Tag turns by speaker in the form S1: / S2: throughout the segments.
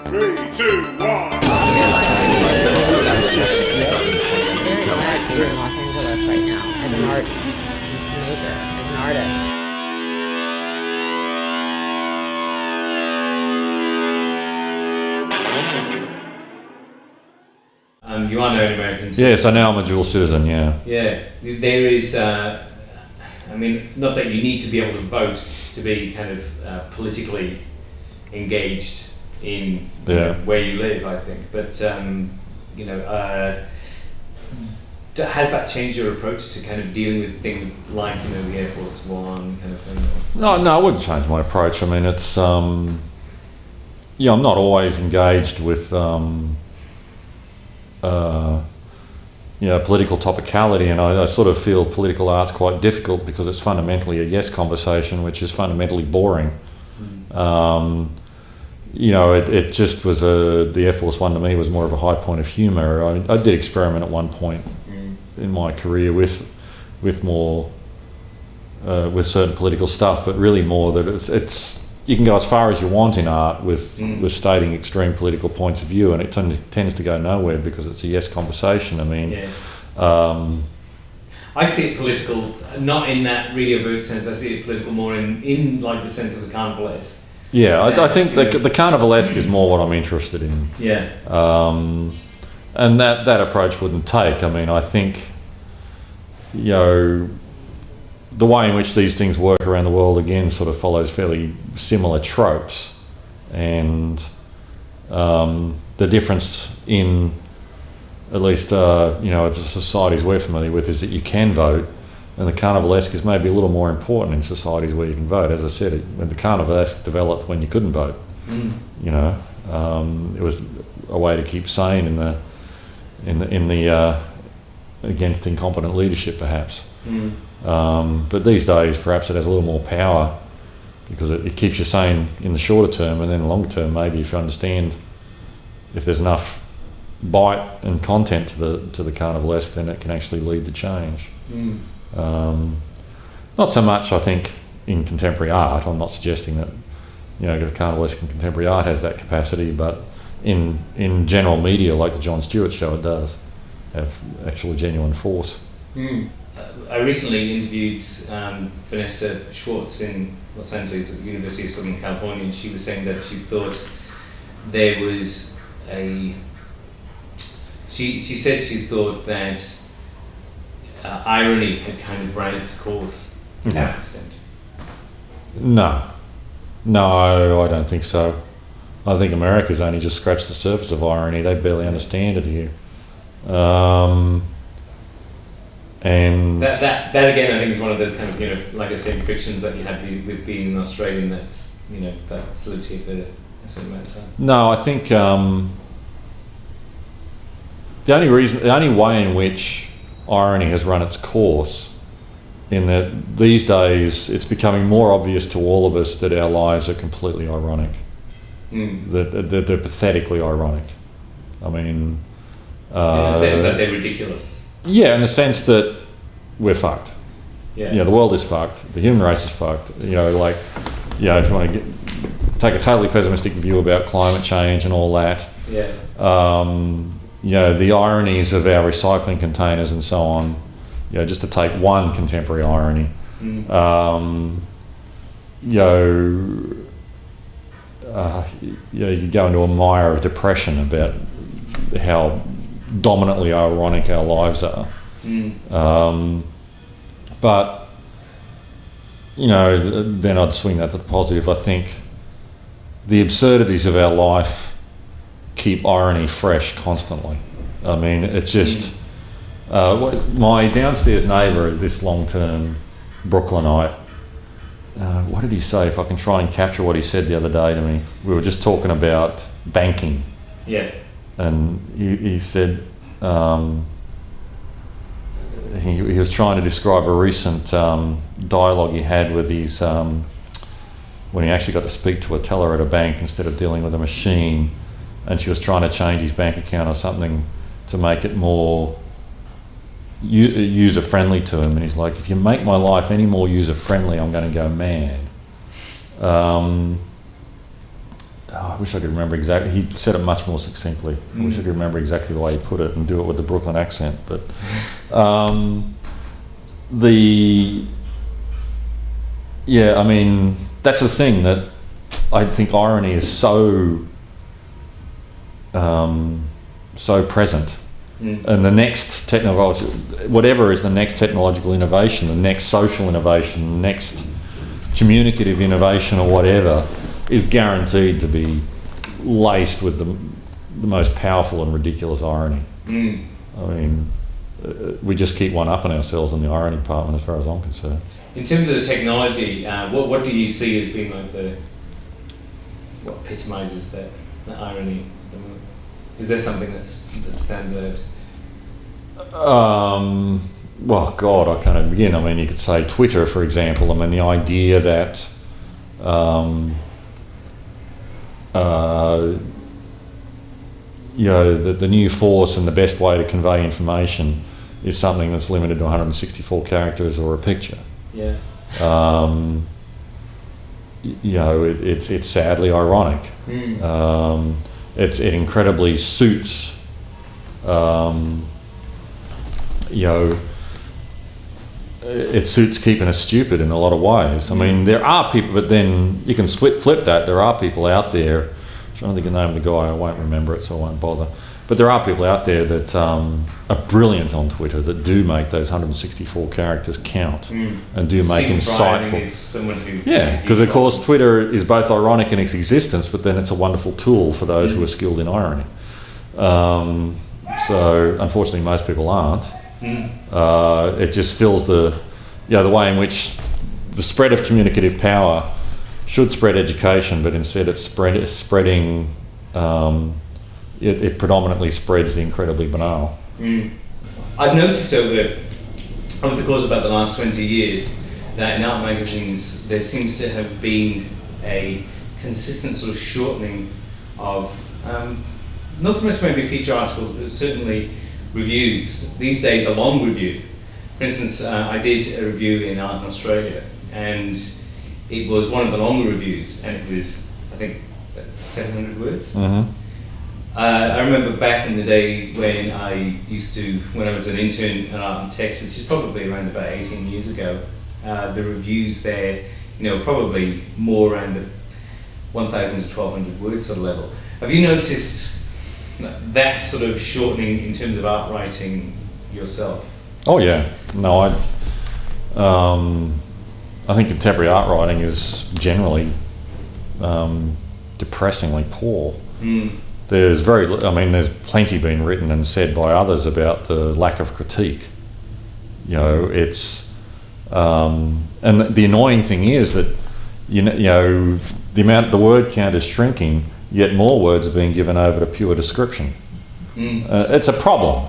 S1: 3, 2, 1.
S2: Very in Los Angeles right now as an art major, as an artist.
S3: You are now an American citizen.
S4: Yeah, so now I'm a dual citizen, yeah.
S3: Yeah, there is, I mean, not that you need to be able to vote to be kind of politically engaged in where you live, I think. But, has that changed your approach to kind of dealing with things like, the Air Force One kind of thing?
S4: No, it wouldn't change my approach. I mean, it's, I'm not always engaged with, political topicality, and I sort of feel political art's quite difficult because it's fundamentally a yes conversation, which is fundamentally boring. It just was the Air Force One to me was more of a high point of humour. I did experiment at one point in my career with more with certain political stuff, but really more that it's you can go as far as you want in art with stating extreme political points of view, and it tends to go nowhere because it's a yes conversation. I mean,
S3: I see it political, not in that really overt sense. I see it political more in like the sense of the carnivalesque.
S4: Yeah, I think the carnivalesque is more what I'm interested in.
S3: Yeah.
S4: And that approach wouldn't take. I mean, I think, the way in which these things work around the world again sort of follows fairly similar tropes, and the difference in at least the societies we're familiar with is that you can vote, and the carnivalesque is maybe a little more important in societies where you can vote. As I said, when the carnivalesque developed when you couldn't vote, it was a way to keep sane in the against incompetent leadership, perhaps. But these days, perhaps it has a little more power because it keeps you sane in the shorter term, and then the longer term, maybe if you understand if there's enough bite and content to the carnivalesque, then it can actually lead to change. Not so much, I think, in contemporary art. I'm not suggesting that the carnivalesque in contemporary art has that capacity, but in general media like the Jon Stewart show, it does have actual genuine force.
S3: I recently interviewed Vanessa Schwartz in Los Angeles at the University of Southern California, and she was saying that she thought there was she said she thought that irony had kind of run its course to some extent.
S4: No, I don't think so. I think America's only just scratched the surface of irony. They barely understand it here. And
S3: that again, I think is one of those kind of like I said, frictions that you had with being an Australian. That's that's lived here for a certain amount of time.
S4: No, I think the only way in which irony has run its course, in that these days it's becoming more obvious to all of us that our lives are completely ironic, that they're pathetically ironic. I mean,
S3: in the sense that they're ridiculous.
S4: Yeah, in the sense that we're fucked.
S3: Yeah.
S4: The world is fucked. The human race is fucked. If you want to take a totally pessimistic view about climate change and all that.
S3: Yeah.
S4: The ironies of our recycling containers and so on. Just to take one contemporary irony. You go into a mire of depression about how dominantly ironic our lives are. But then I'd swing that to the positive. I think the absurdities of our life keep irony fresh constantly. I mean, it's just my downstairs neighbour is this long-term Brooklynite. What did he say? If I can try and capture what he said the other day to me, we were just talking about banking.
S3: Yeah.
S4: And he said he was trying to describe a recent dialogue he had with his when he actually got to speak to a teller at a bank instead of dealing with a machine, and she was trying to change his bank account or something to make it more user-friendly to him, and he's like, if you make my life any more user-friendly, I'm going to go mad. I wish I could remember exactly. He said it much more succinctly. I wish I could remember exactly the way he put it and do it with the Brooklyn accent. But I mean, that's the thing, that I think irony is so present. And the next whatever is the next technological innovation, the next social innovation, the next communicative innovation or whatever, is guaranteed to be laced with the most powerful and ridiculous irony. I mean, we just keep one-upping ourselves in the irony department as far as I'm concerned.
S3: In terms of the technology, what do you see as being like what epitomises the irony at the moment? Is there something that stands out?
S4: Well, God, I can't even begin. I mean, you could say Twitter, for example. I mean, the idea that the new force and the best way to convey information is something that's limited to 164 characters or a picture.
S3: Yeah.
S4: It's sadly ironic. It incredibly suits. It suits keeping us stupid in a lot of ways. I mean, there are people, but then you can flip that. There are people out there, I'm trying to think of the name of the guy, I won't remember it, so I won't bother. But there are people out there that are brilliant on Twitter, that do make those 164 characters count and do make insightful. Yeah, because of course Twitter is both ironic in its existence, but then it's a wonderful tool for those who are skilled in irony. So unfortunately most people aren't. It just fills the way in which the spread of communicative power should spread education, but instead it's spreading. It predominantly spreads the incredibly banal.
S3: I've noticed over the course of about the last 20 years that in art magazines there seems to have been a consistent sort of shortening of not so much maybe feature articles, but certainly reviews. These days, a long review. For instance, I did a review in Art in Australia, and it was one of the longer reviews, and it was, I think, 700 words. I remember back in the day when I was an intern at Art and Text, which is probably around about 18 years ago, the reviews there, probably more around the 1,000 to 1,200 word sort of level. Have you noticed that sort of shortening in terms of art writing yourself?
S4: Oh yeah, no, I think contemporary art writing is generally depressingly poor. There's there's plenty been written and said by others about the lack of critique. It's and the annoying thing is that the word count is shrinking, yet more words are being given over to pure description. It's a problem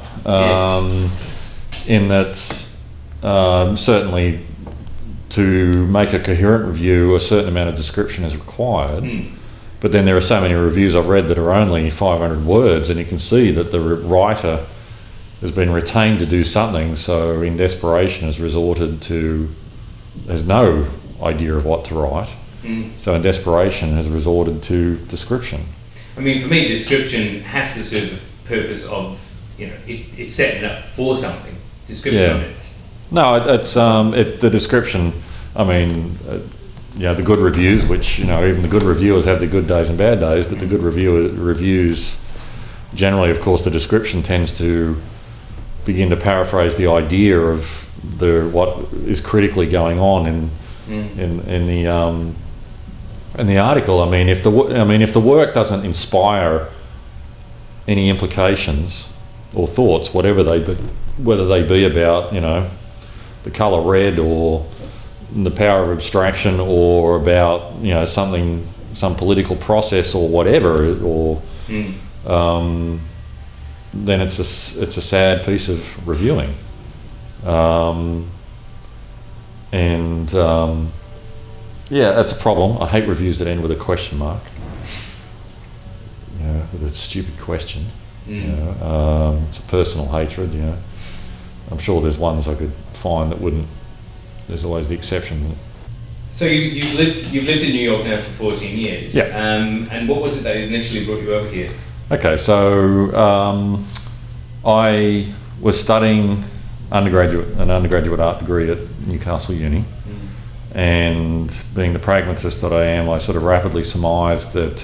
S4: in that certainly to make a coherent review a certain amount of description is required, but then there are so many reviews I've read that are only 500 words, and you can see that the writer has been retained to do something, so in desperation has no idea of what to write. So in desperation has resorted to description. I
S3: mean, for me, description has to serve the purpose of, it's setting up for something. Description, the description,
S4: the good reviews, which, even the good reviewers have their good days and bad days, but the good reviews, generally, of course, the description tends to begin to paraphrase the idea of what is critically going on in the article. If the work doesn't inspire any implications or thoughts, whether they be about the colour red or the power of abstraction or about some political process or whatever, or then it's a sad piece of reviewing. That's a problem. I hate reviews that end with a question mark. With a stupid question. It's a personal hatred. I'm sure there's ones I could find that wouldn't. There's always the exception.
S3: So you've lived in New York now for 14 years.
S4: Yeah.
S3: And what was it that initially brought you over here?
S4: Okay, so I was studying an undergraduate art degree at Newcastle Uni, and being the pragmatist that I am, I sort of rapidly surmised that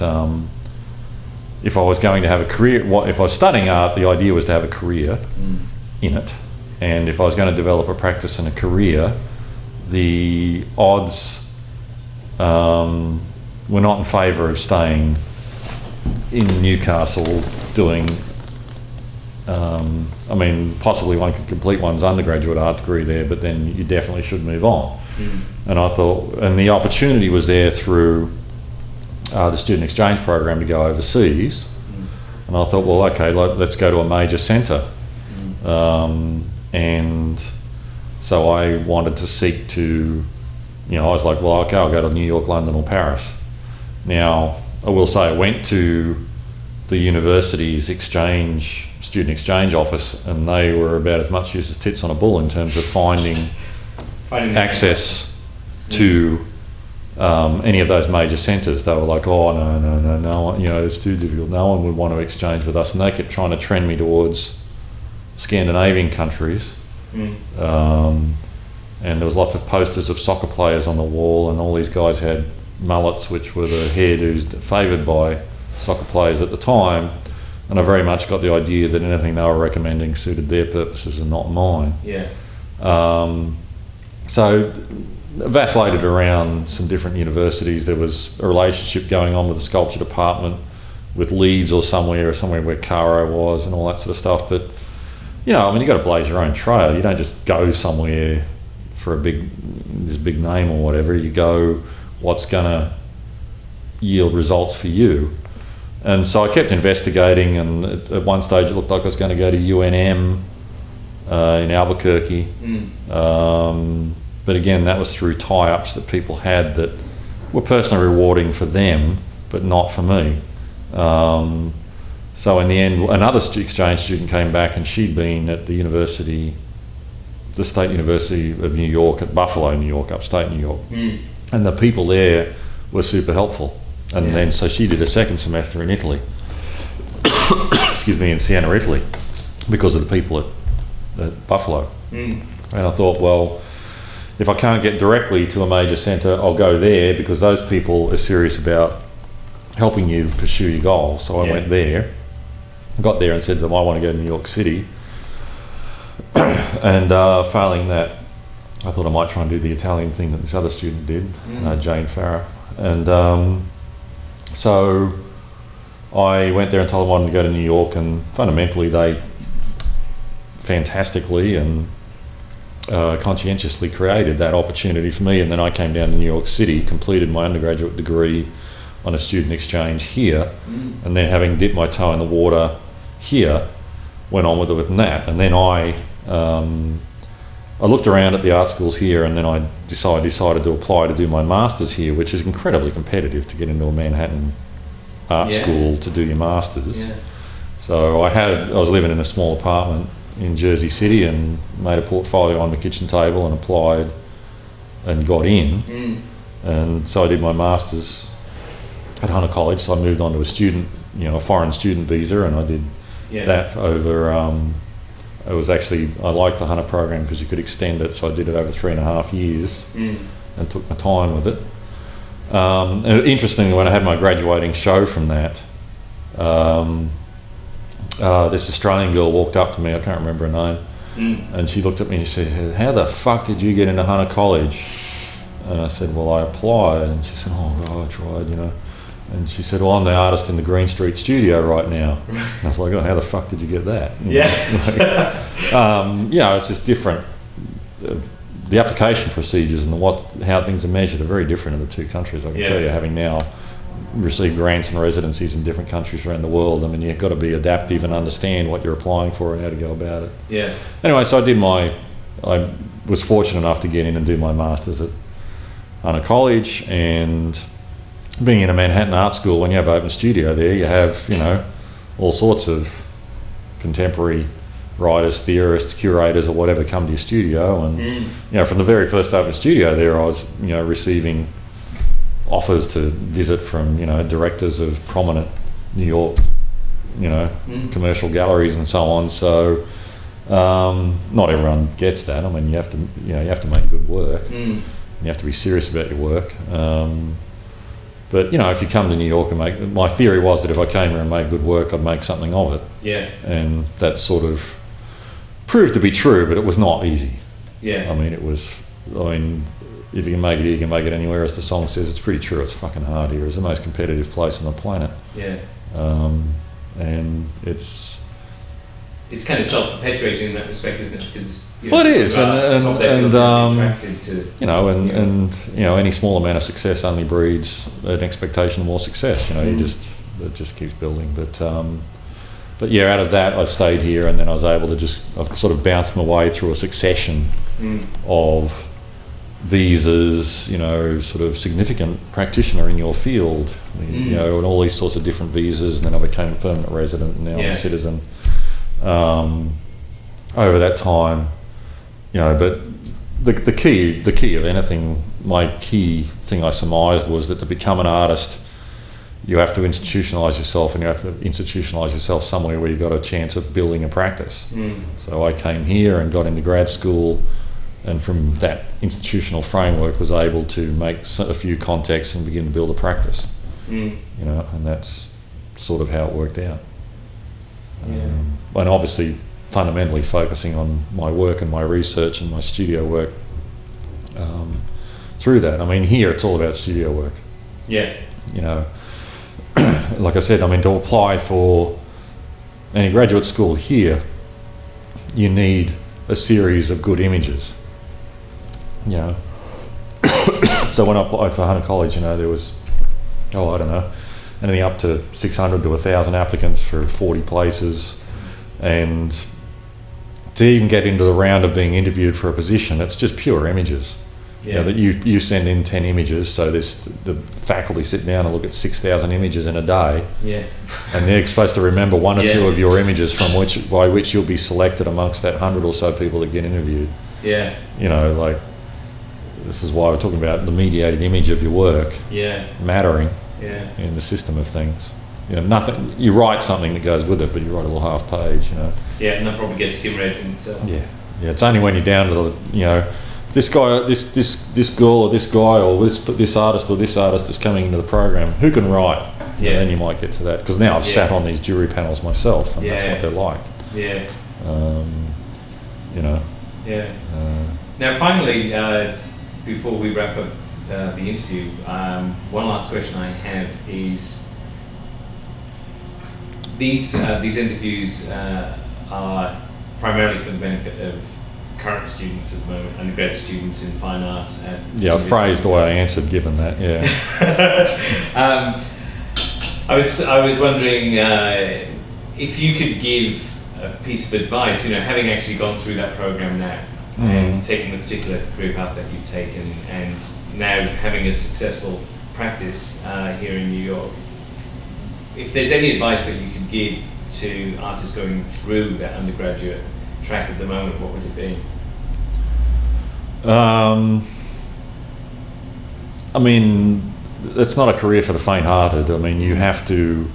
S4: if I was going to have a career, if I was studying art, the idea was to have a career in it, and if I was going to develop a practice and a career, the odds were not in favour of staying in Newcastle doing, I mean, possibly one could complete one's undergraduate art degree there, but then you definitely should move on. And I thought, and the opportunity was there through the student exchange program to go overseas. And I thought, well, okay, let's go to a major centre. And so I wanted to seek to, I was like, well, okay, I'll go to New York, London or Paris. Now, I will say I went to the university's student exchange office, and they were about as much use as tits on a bull in terms of finding access to any of those major centres. They were like, oh, no, it's too difficult. No one would want to exchange with us. And they kept trying to trend me towards Scandinavian countries. And there was lots of posters of soccer players on the wall, and all these guys had mullets, which were the hairdos favoured by soccer players at the time. And I very much got the idea that anything they were recommending suited their purposes and not mine.
S3: Yeah.
S4: So vacillated around some different universities. There was a relationship going on with the sculpture department with Leeds or somewhere where Caro was and all that sort of stuff. But, you got to blaze your own trail. You don't just go somewhere for this big name or whatever. You go what's going to yield results for you. And so I kept investigating, and at one stage it looked like I was going to go to UNM in Albuquerque. But again, that was through tie-ups that people had that were personally rewarding for them, but not for me. So in the end, another exchange student came back, and she'd been at the State University of New York at Buffalo, New York, upstate New York. And the people there were super helpful. And then, so she did a second semester in Italy, in Siena, Italy, because of the people at Buffalo. And I thought, well, if I can't get directly to a major centre, I'll go there, because those people are serious about helping you pursue your goals. So I went there, got there and said to them, I want to go to New York City. And failing that, I thought I might try and do the Italian thing that this other student did, Jane Farah. And so I went there and told them I wanted to go to New York, and fundamentally they fantastically and conscientiously created that opportunity for me. And then I came down to New York City, completed my undergraduate degree on a student exchange here, and then having dipped my toe in the water here, went on with that. And then I looked around at the art schools here, and then I decided to apply to do my master's here, which is incredibly competitive to get into a Manhattan art school to do your master's. So I was living in a small apartment in Jersey City and made a portfolio on the kitchen table and applied and got in. And so I did my master's at Hunter College. So I moved on to a foreign student visa, and I did that over. I liked the Hunter program because you could extend it, so I did it over 3.5 years and took my time with it. And interestingly, when I had my graduating show from that, this Australian girl walked up to me, I can't remember her name, and she looked at me and she said, how the fuck did you get into Hunter College? And I said, well, I applied. And she said, oh God, I tried, And she said, well, I'm the artist in the Green Street studio right now. And I was like, oh, how the fuck did you get that? It's just different. The application procedures and how things are measured are very different in the two countries. I can tell you, having now received grants and residencies in different countries around the world, I mean, you've got to be adaptive and understand what you're applying for and how to go about it. Anyway, so I was fortunate enough to get in and do my master's at Hunter College, and being in a Manhattan art school, when you have open studio there, you have, all sorts of contemporary writers, theorists, curators, or whatever come to your studio. And you know, from the very first open studio there, I was, you know, receiving offers to visit from, you know, directors of prominent New York, you know, commercial galleries and so on. So not everyone gets that. I mean, you have to make good work. You have to be serious about your work. But you know, if you come to New York and my theory was that if I came here and made good work, I'd make something of it. Yeah. And that sort of proved to be true, but it was not easy. Yeah. I mean, if you can make it here, you can make it anywhere, as the song says. It's pretty true. It's fucking hard here. It's the most competitive place on the planet. Yeah. And it's
S3: kind of self-perpetuating in that respect, isn't it? Because
S4: well, it is, and you know, and you know, any small amount of success only breeds an expectation of more success. You know, it just keeps building. But yeah, out of that, I stayed here, and then I was able to I've sort of bounced my way through a succession of visas. You know, sort of significant practitioner in your field. You know, and all these sorts of different visas, and then I became a permanent resident, and now I'm a citizen. Over that time. You know, but the key of anything, my key thing I surmised was that to become an artist, you have to institutionalise yourself, and you have to institutionalise yourself somewhere where you've got a chance of building a practice. So I came here and got into grad school, and from that institutional framework was able to make a few contacts and begin to build a practice. You know, and that's sort of how it worked out. And obviously, fundamentally focusing on my work and my research and my studio work through that. I mean, here it's all about studio work. Yeah. You know, like I said, I mean, to apply for any graduate school here, you need a series of good images. You know, so when I applied for Hunter College, you know, there was, I don't know, anything up to 600 to 1,000 applicants for 40 places, and to even get into the round of being interviewed for a position, it's just pure images. Yeah. You know, that you send in 10 images, so the faculty sit down and look at 6,000 images in a day. Yeah. And they're supposed to remember one or two of your images by which you'll be selected amongst that 100 or so people that get interviewed. Yeah. You know, like, this is why we're talking about the mediated image of your work mattering in the system of things. You know, nothing. You write something that goes with it, but you write a little half page. You know.
S3: Yeah, and that probably gets skim read in itself.
S4: Yeah. It's only when you're down to the, you know, this guy, this girl, or this guy, or this artist or this artist is coming into the program. Who can write? Yeah. And then you might get to that, because now I've sat on these jury panels myself, and that's what they're like. Yeah. You know. Yeah.
S3: Now, finally, before we wrap up the interview, one last question I have is. These interviews are primarily for the benefit of current students at the moment, undergrad students in fine arts.
S4: I've phrased the way I answered given that,
S3: I was wondering if you could give a piece of advice, you know, having actually gone through that program now and taking the particular career path that you've taken, and now having a successful practice here in New York. If there's any advice that you could give to artists going through that undergraduate track at the moment, what would it be?
S4: I mean, it's not a career for the faint-hearted. I mean, you have to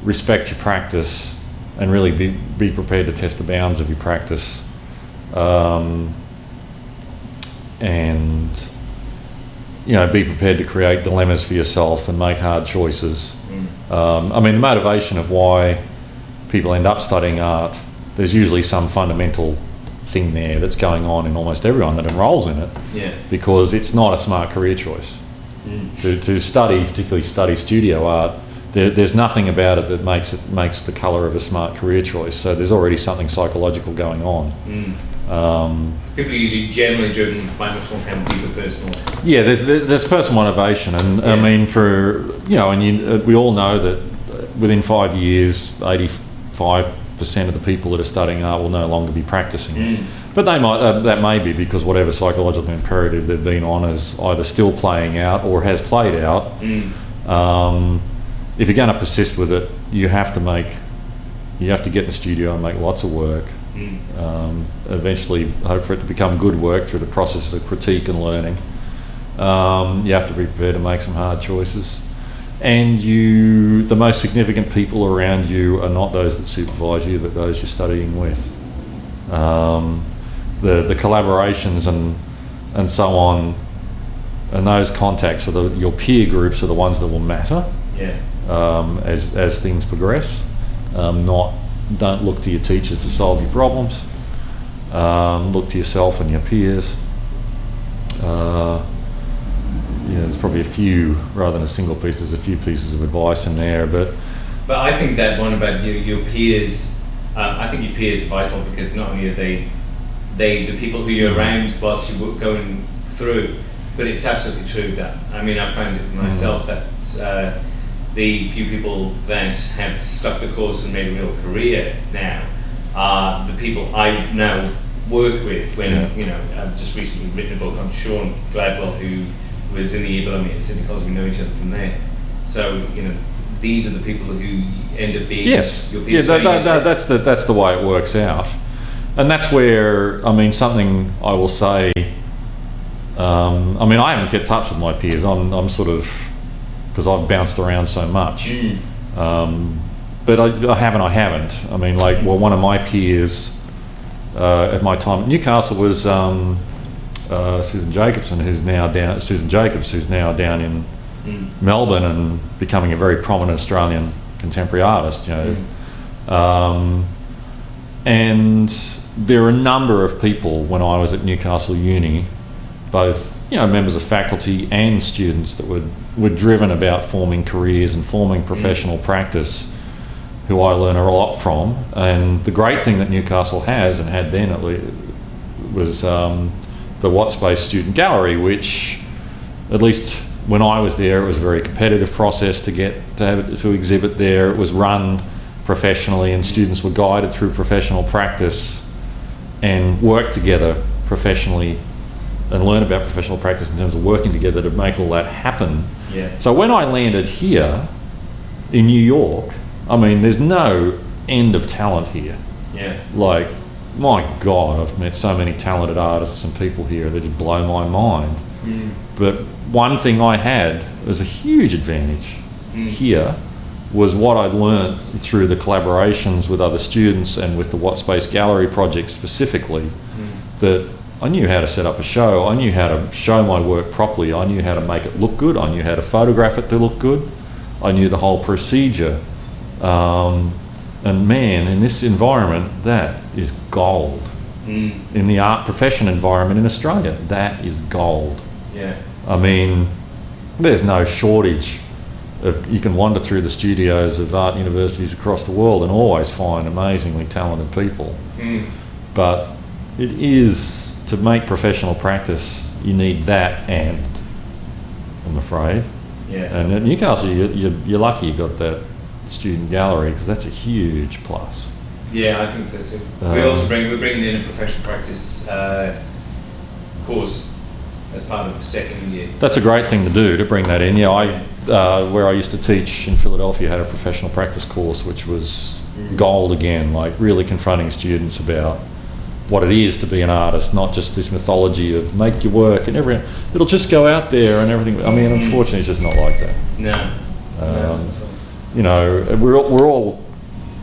S4: respect your practice and really be prepared to test the bounds of your practice. And, you know, be prepared to create dilemmas for yourself and make hard choices. I mean, the motivation of why people end up studying art, there's usually some fundamental thing there that's going on in almost everyone that enrolls in it, because it's not a smart career choice. To study, particularly study studio art, there's nothing about it that makes the colour of a smart career choice. So there's already something psychological going on.
S3: People are usually generally driven by much more kind of deeper personal.
S4: Yeah, there's personal motivation, and I mean, we all know that within 5 years, 85% of the people that are studying art will no longer be practicing. But they might that may be because whatever psychological imperative they've been on is either still playing out or has played out. If you're going to persist with it, you have to get in the studio and make lots of work. Eventually hope for it to become good work through the process of critique and learning. You have to be prepared to make some hard choices. And the most significant people around you are not those that supervise you, but those you're studying with. The collaborations and so on, and those contacts your peer groups are the ones that will matter.
S3: Yeah.
S4: As things progress. Don't look to your teachers to solve your problems. Look to yourself and your peers. There's probably a few, rather than a single piece, there's a few pieces of advice in there, but
S3: I think that one about your peers, I think your peers are vital, because not only are they the people who you're around whilst you're going through, but it's absolutely true that, I mean, I've found it myself that the few people that have stuck the course and made a real career now are the people I now work with. When I've just recently written a book on Sean Gladwell, who was in the Eberlin at Sydney College. We know each other from there. So these are the people who end up being your peers.
S4: That's the way it works out, and that's where something I will say. I haven't kept touch with my peers. I'm sort of, because I've bounced around so much. But I haven't. One of my peers at my time at Newcastle was Susan Jacobs, who's now down in Melbourne and becoming a very prominent Australian contemporary artist. And there are a number of people when I was at Newcastle Uni, both members of faculty and students, that were driven about forming careers and forming professional practice, who I learn a lot from. And the great thing that Newcastle has, and had then at least, was the Wattspace Student Gallery, which, at least when I was there, it was a very competitive process to exhibit there. It was run professionally, and students were guided through professional practice and worked together professionally and learn about professional practice in terms of working together to make all that happen.
S3: Yeah.
S4: So when I landed here in New York, there's no end of talent here.
S3: Yeah.
S4: My God, I've met so many talented artists and people here that just blow my mind. But one thing I had as a huge advantage here was what I'd learnt through the collaborations with other students and with the Wattspace Gallery project specifically, that I knew how to set up a show, I knew how to show my work properly, I knew how to make it look good, I knew how to photograph it to look good, I knew the whole procedure. And man, in this environment, that is gold. In the art profession environment in Australia, that is gold.
S3: Yeah.
S4: There's no shortage of, you can wander through the studios of art universities across the world and always find amazingly talented people. But it is, to make professional practice, you need that, and I'm afraid.
S3: Yeah.
S4: And at Newcastle, you're lucky you got that student gallery, because that's a huge plus.
S3: Yeah, I think so too. We're bringing in a professional practice course as part of second year. That's
S4: a great thing to do, to bring that in. Where I used to teach in Philadelphia, had a professional practice course, which was gold again, really confronting students about what it is to be an artist, not just this mythology of make your work and everything. It'll just go out there and everything. Unfortunately, it's just not like that.
S3: No.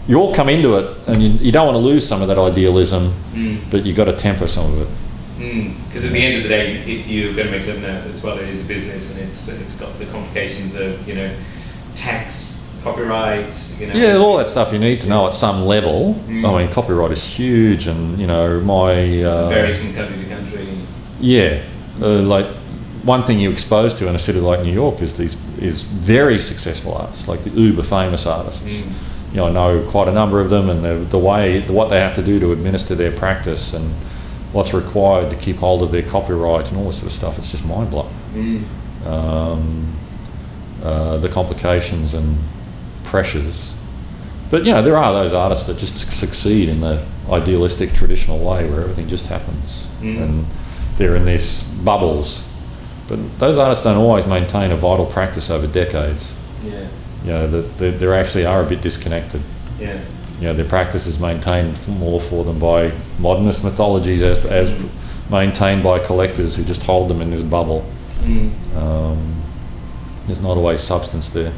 S4: You all come into it, and you don't want to lose some of that idealism, but you've got to temper some of it.
S3: Because at the end of the day, if you're going to make it as well, it is a business, and it's got the complications of tax, copyright.
S4: Yeah, all that stuff you need to know at some level. Copyright is huge, and
S3: varies from country to country.
S4: Yeah, one thing you're exposed to in a city like New York is very successful artists, like the uber famous artists. I know quite a number of them, and what they have to do to administer their practice and what's required to keep hold of their copyright and all this sort of stuff, it's just mind-blowing. The complications and pressures. But there are those artists that just succeed in the idealistic traditional way where everything just happens, and they're in these bubbles. But those artists don't always maintain a vital practice over decades.
S3: Yeah.
S4: They actually are a bit disconnected.
S3: Yeah.
S4: their practice is maintained more for them by modernist mythologies as maintained by collectors who just hold them in this bubble. There's not always substance there,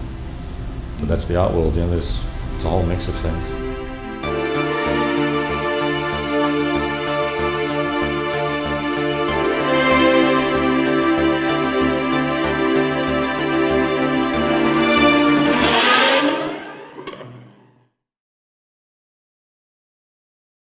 S4: but that's the art world. It's a whole mix of things.